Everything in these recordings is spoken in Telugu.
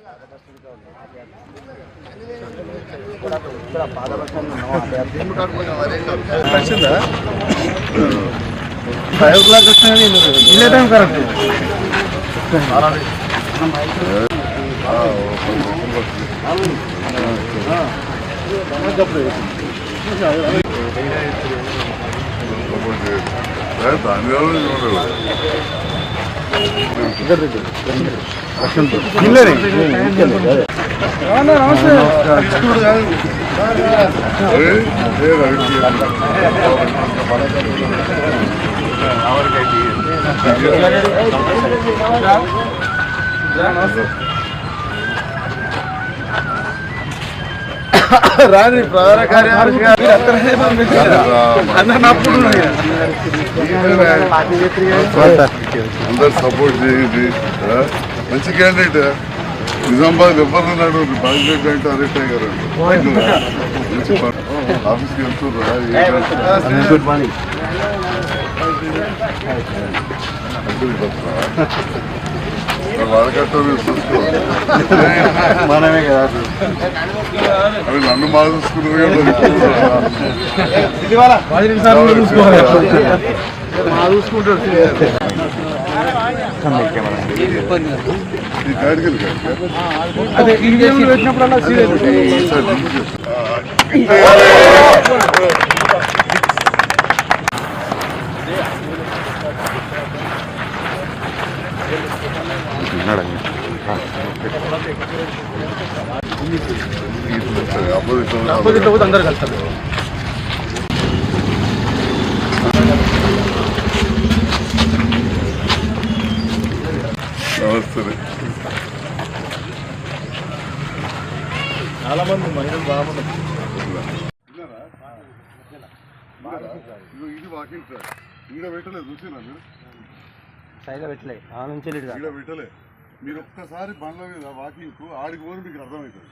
5 o'clock వచ్చింది ఇదే టైం కరెక్ట్ రాని ప్రధాన కార్యదర్శి అందరు సపోర్ట్ చేయండి. మంచి క్యాండిడేట్ నిజామాబాద్ ఎవరున్నాడు బాధ్యత అంటే అరెస్ట్ అయ్యారు ఆఫీస్కి వెళ్తున్నారు. వాడకట్ట మనమే కదా అవి నన్ను బాగా చూసుకున్నారు. అపోజిట్ పోతే అందరు కలుస్తారు. నమస్తే. చాలా మంది మహిళలు బాగున్నారు. ఇది వాకింగ్ ట్రాక్ ఈడ పెట్టలేదు చూసినా మీరు సైడ్లో పెట్టలే ఆ నుంచి ఈడ పెట్టలే. మీరు ఒక్కసారి బండ్ల మీద వాకింగ్ కు ఆడికి పోతే మీకు అర్థమవుతుంది.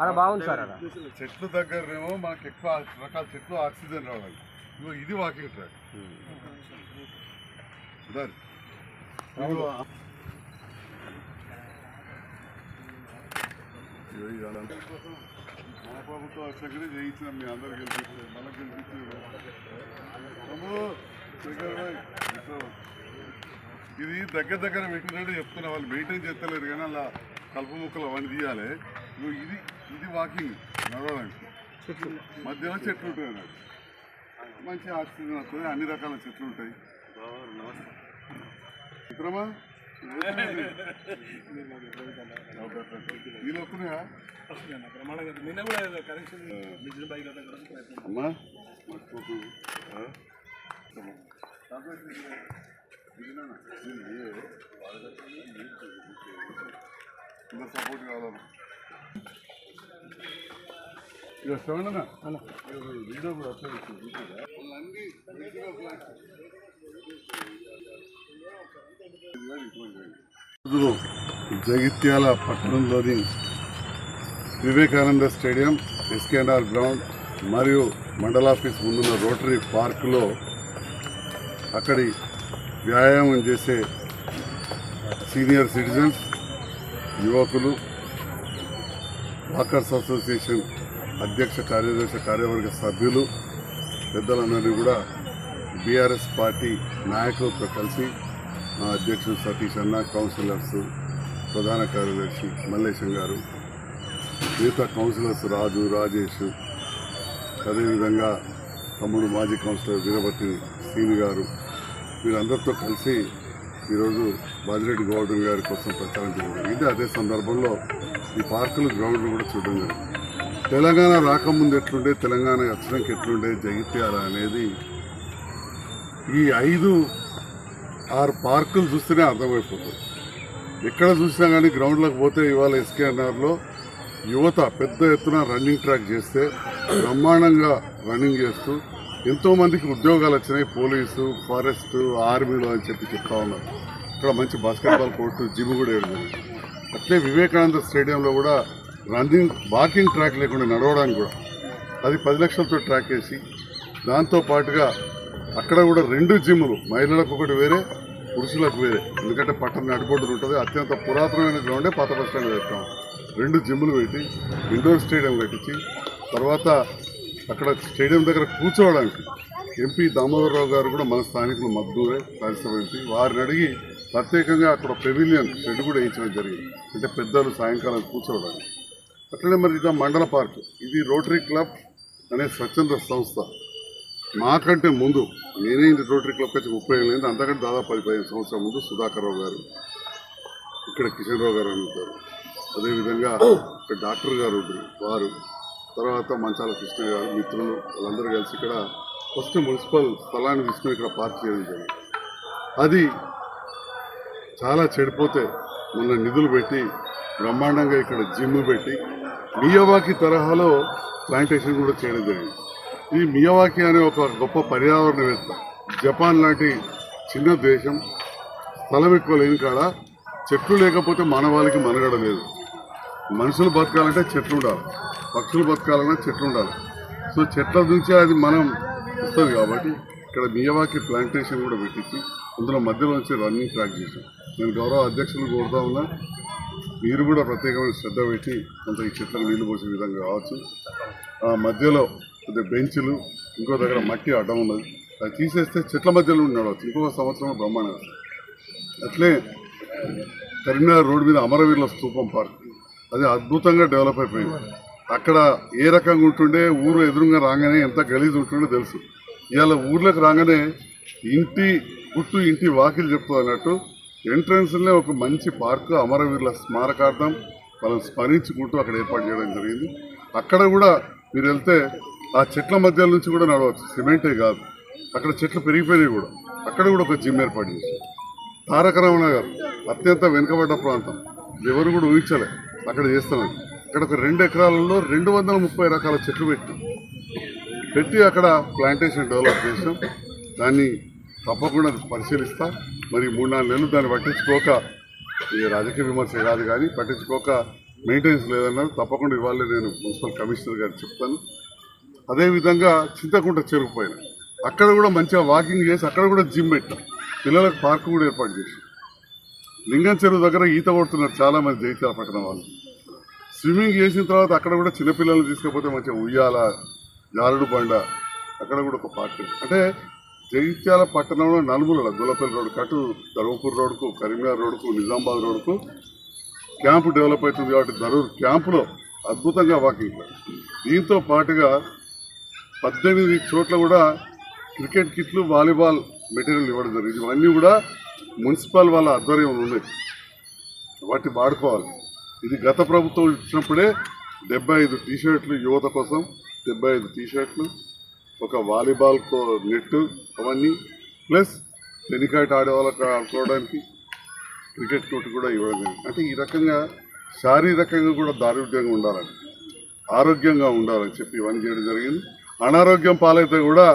అలా బాగుంది సార్. అలా చెట్లు దగ్గరనేమో మనకు ఎక్కువ రకాల చెట్లు ఆక్సిజన్ రావాలి. ఇది వాకింగ్ ట్రాక్. మన ప్రభుత్వం అసలు చేయించినాం. మీ అందరు గెలిపించారు, మనకు గెలిపించారు. ఇది దగ్గర పెట్టినట్టు చెప్తున్నా. వాళ్ళు మెయింటైన్ చేస్తలేరు కానీ అలా కలుపు ముక్కలు అవన్నీ తీయాలి. ఇది వాకింగ్ నడవడానికి. మధ్యలో చెట్లు ఉంటాయి అన్నట్టు. మంచి ఆక్సిజన్ వస్తుంది. అన్ని రకాల చెట్లు ఉంటాయి. మిత్రమా వీళ్ళు వస్తున్నాయా అమ్మా? సపోర్ట్ కావాలన్నా ఇక చూడనా వీడియో కూడా జగిత్యాల పట్టణంలోని వివేకానంద స్టేడియం, ఎస్కేఎన్ఆర్ గ్రౌండ్ మరియు మండలాఫీస్ ముందున్న రోటరీ పార్కులో అక్కడి వ్యాయామం చేసే సీనియర్ సిటిజన్స్, యువకులు, వాకర్స్ అసోసియేషన్ అధ్యక్ష కార్యదర్శి కార్యవర్గ సభ్యులు పెద్దలందరినీ కూడా బీఆర్ఎస్ పార్టీ నాయకులతో కలిసి మా అధ్యక్షుడు సతీష్ అన్న, కౌన్సిలర్స్, ప్రధాన కార్యదర్శి మల్లేశం గారు, మిగతా కౌన్సిలర్స్ రాజు, రాజేష్, అదేవిధంగా తమ్ముడు మాజీ కౌన్సిలర్ వీరభట్టి శ్రీని గారు, వీరందరితో కలిసి ఈరోజు బాజిరెడ్డి గౌడన్ గారి కోసం ప్రచారం చేయడం జరిగింది. అదే సందర్భంలో ఈ పార్కులు గ్రౌండ్లు కూడా చూడడం జరిగింది. తెలంగాణ రాకముందు ఎట్లుండే, తెలంగాణ వచ్చినాక ఎట్లుండే జగిత్యాల అనేది ఈ 5-6 పార్కులు చూస్తేనే అర్థమైపోతుంది. ఎక్కడ చూసినా కానీ గ్రౌండ్లోకి పోతే ఇవాళ ఎస్కేఎన్ఆర్లో యువత పెద్ద ఎత్తున రన్నింగ్ ట్రాక్ చేస్తే బ్రహ్మాండంగా రన్నింగ్ చేస్తూ ఎంతోమందికి ఉద్యోగాలు వచ్చినాయి. పోలీసు, ఫారెస్ట్, ఆర్మీలో అని చెప్పి చెప్తా ఉన్నారు. ఇక్కడ మంచి బాస్కెట్బాల్ కోర్టు, జిమ్ కూడా ఏడుంది. అట్లే వివేకానంద స్టేడియంలో కూడా రన్నింగ్ వాకింగ్ ట్రాక్ లేకుండా నడవడానికి కూడా అది 10 లక్షలతో ట్రాక్ వేసి దాంతో పాటుగా అక్కడ కూడా 2 జిమ్లు, మహిళలకు ఒకటి వేరే, పురుషులకు వేరే, ఎందుకంటే పట్టణ నడిపోటు ఉంటుంది. అత్యంత పురాతనమైన గ్రౌండే పాత బస్ స్టాండ్ పెట్టాం. 2 జిమ్లు పెట్టి ఇండోర్ స్టేడియం కట్టించి తర్వాత అక్కడ స్టేడియం దగ్గర కూర్చోవడానికి ఎంపీ దామోదరరావు గారు కూడా మన స్థానికులు మద్దూరే రాజ్యసభ ఎంపీ, వారిని అడిగి ప్రత్యేకంగా అక్కడ పెవిలియన్ షెడ్ కూడా వేయించడం జరిగింది. అంటే పెద్దలు సాయంకాలం కూర్చోవడానికి. అట్లనే మరి ఇక మండల పార్క్, ఇది రోటరీ క్లబ్ అనే స్వచ్ఛంద సంస్థ. మాకంటే ముందు నేనే ఇది రోటరీ క్లబ్ వచ్చి 30 ఏళ్ళు అయింది. అంతకంటే దాదాపు 10-15 సంవత్సరాల ముందు సుధాకర్ రావు గారు, ఇక్కడ కిషన్ రావు గారు అని ఉంటారు, అదేవిధంగా ఇక్కడ డాక్టర్ గారు ఉంటారు వారు, తర్వాత మంచాల కృష్ణ గారు, మిత్రులు వాళ్ళందరూ కలిసి ఇక్కడ ఫస్ట్ మున్సిపల్ స్థలాన్ని తీసుకుని ఇక్కడ పార్క్ చేయడం జరిగింది. అది చాలా చెడిపోతే మొన్న నిధులు పెట్టి బ్రహ్మాండంగా ఇక్కడ జిమ్ పెట్టి మియావాకి తరహాలో ప్లాంటేషన్ కూడా చేయడం జరిగింది. ఈ మియావాకి అనే ఒక గొప్ప పర్యావరణవేత్త, జపాన్ లాంటి చిన్న దేశం, స్థలం ఎక్కువ లేని కాడ చెట్లు లేకపోతే మానవాళికి మనుగడ లేదు. మనుషులు బతకాలంటే చెట్లు ఉండాలి, పక్షులు బతకాలన్నా చెట్లు ఉండాలి. సో చెట్ల నుంచే అది మనం వస్తుంది కాబట్టి ఇక్కడ మియావాకి ప్లాంటేషన్ కూడా పెట్టించి అందులో మధ్యలో నుంచి రన్నింగ్ ట్రాక్ చేసాం. నేను గౌరవ అధ్యక్షులు కోరుతా ఉన్నా, మీరు కూడా ప్రత్యేకమైన శ్రద్ధ పెట్టి కొంత ఈ చెట్లకు నీళ్లు పోసే విధంగా కావచ్చు. ఆ మధ్యలో కొద్దిగా బెంచ్లు, ఇంకో దగ్గర మట్టి అడ్డం ఉన్నది, అది తీసేస్తే చెట్ల మధ్యలో నడవచ్చు. ఇంకొక సంవత్సరం బ్రహ్మాండంగా. అట్లే కరీంనగర్ రోడ్డు మీద అమరవీరుల స్తూపం పార్క్, అది అద్భుతంగా డెవలప్ అయిపోయింది. అక్కడ ఏ రకంగా ఉంటుండే, ఊరు ఎదురుగా రాగానే ఎంత గలీజ్ ఉంటుండే తెలుసు. ఇవాళ ఊర్లోకి రాగానే ఇంటి గుట్టు ఇంటి వాకిలు చెప్తూ అన్నట్టు ఎంట్రన్స్లోనే ఒక మంచి పార్కు, అమరవీరుల స్మారకార్థం వాళ్ళని స్మరించుకుంటూ అక్కడ ఏర్పాటు చేయడం జరిగింది. అక్కడ కూడా మీరు వెళ్తే ఆ చెట్ల మధ్య నుంచి కూడా నడవచ్చు, సిమెంటే కాదు, అక్కడ చెట్లు పెరిగిపోయినాయి కూడా. అక్కడ కూడా ఒక జిమ్ ఏర్పాటు చేశారు. తారక రమణ గారు అత్యంత వెనుకబడ్డ ప్రాంతం, ఎవరు కూడా ఊహించలే అక్కడ చేస్తున్నారు. అక్కడ ఒక 2 ఎకరాలలో 230 రకాల చెట్లు పెట్టి అక్కడ ప్లాంటేషన్ డెవలప్ చేసాం. దాన్ని తప్పకుండా పరిశీలిస్తా. మరి 3-4 నెలలు దాన్ని పట్టించుకోక, ఈ రాజకీయ విమర్శ కాదు కానీ పట్టించుకోక మెయింటెనెన్స్ లేదన్నారు. తప్పకుండా ఇవాళ నేను మున్సిపల్ కమిషనర్ గారికి చెప్తాను. అదేవిధంగా చింతకుంట చెరువు పైన అక్కడ కూడా మంచిగా వాకింగ్ చేసి అక్కడ కూడా జిమ్ పెట్టాం. పిల్లలకు పార్కు కూడా ఏర్పాటు చేసాం. లింగం చెరువు దగ్గర ఈత కొడుతున్నారు చాలామంది జగిత్యాల పట్టణం వాళ్ళు. స్విమ్మింగ్ చేసిన తర్వాత అక్కడ కూడా చిన్నపిల్లలు తీసుకపోతే మంచిగా ఉయ్యాల, జారుడు బండ, అక్కడ కూడా ఒక పార్క్. అంటే జగిత్యాల పట్టణంలో నలుమూలల గొల్లపల్లి రోడ్డు కటు ధర్మపూర్ రోడ్డుకు, కరీంనగర్ రోడ్డుకు, నిజామాబాద్ రోడ్డుకు క్యాంపు డెవలప్ అవుతుంది కాబట్టి ధరూర్ క్యాంపులో అద్భుతంగా వాకింగ్. దీంతో పాటుగా 18 చోట్ల కూడా క్రికెట్ కిట్లు, వాలీబాల్ మెటీరియల్ ఇవ్వడం జరిగింది. ఇవన్నీ కూడా మున్సిపల్ వాళ్ళ ఆధ్వర్యంలో ఉన్నాయి, వాటిని వాడుకోవాలి. ఇది గత ప్రభుత్వం ఇచ్చినప్పుడే 75 టీషర్ట్లు యువత కోసం, 75 టీషర్ట్లు, ఒక వాలీబాల్ నెట్, అవన్నీ ప్లస్ టెన్నికాయట్ ఆడే వాళ్ళకి ఆడుకోవడానికి క్రికెట్ కోర్టు కూడా ఇవ్వడం జరిగింది. అంటే ఈ రకంగా శారీరకంగా కూడా దారుఢ్యంగా ఉండాలని, ఆరోగ్యంగా ఉండాలని చెప్పి ఇవన్నీ చేయడం జరిగింది. అనారోగ్యం పాలైతే కూడా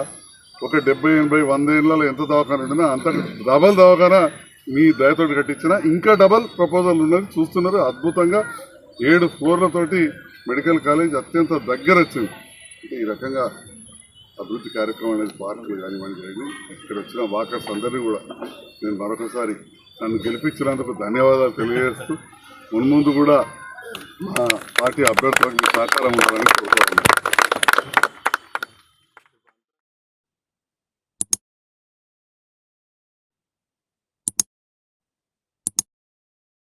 ఒక 70, 80, 100 ఏళ్ళలో ఎంత దవాఖాన ఉంటుందో అంత డబల్ దవాఖాన మీ దయతోటి కట్టించిన, ఇంకా డబల్ ప్రపోజల్ ఉన్నది చూస్తున్నారు. అద్భుతంగా 7 ఫ్లోర్లతోటి మెడికల్ కాలేజ్ అత్యంత దగ్గర వచ్చింది. అంటే ఈ రకంగా అభివృద్ధి కార్యక్రమం అనేది పార్కులు కానివ్వండి జరిగింది. ఇక్కడ వచ్చిన వాకర్స్ అందరినీ కూడా నేను మరొకసారి నన్ను గెలిపించినందుకు ధన్యవాదాలు తెలియజేస్తూ మున్ముందు కూడా మా పార్టీ అభ్యర్థులకు సహకారం ఉండాలని కోరుతున్నాను.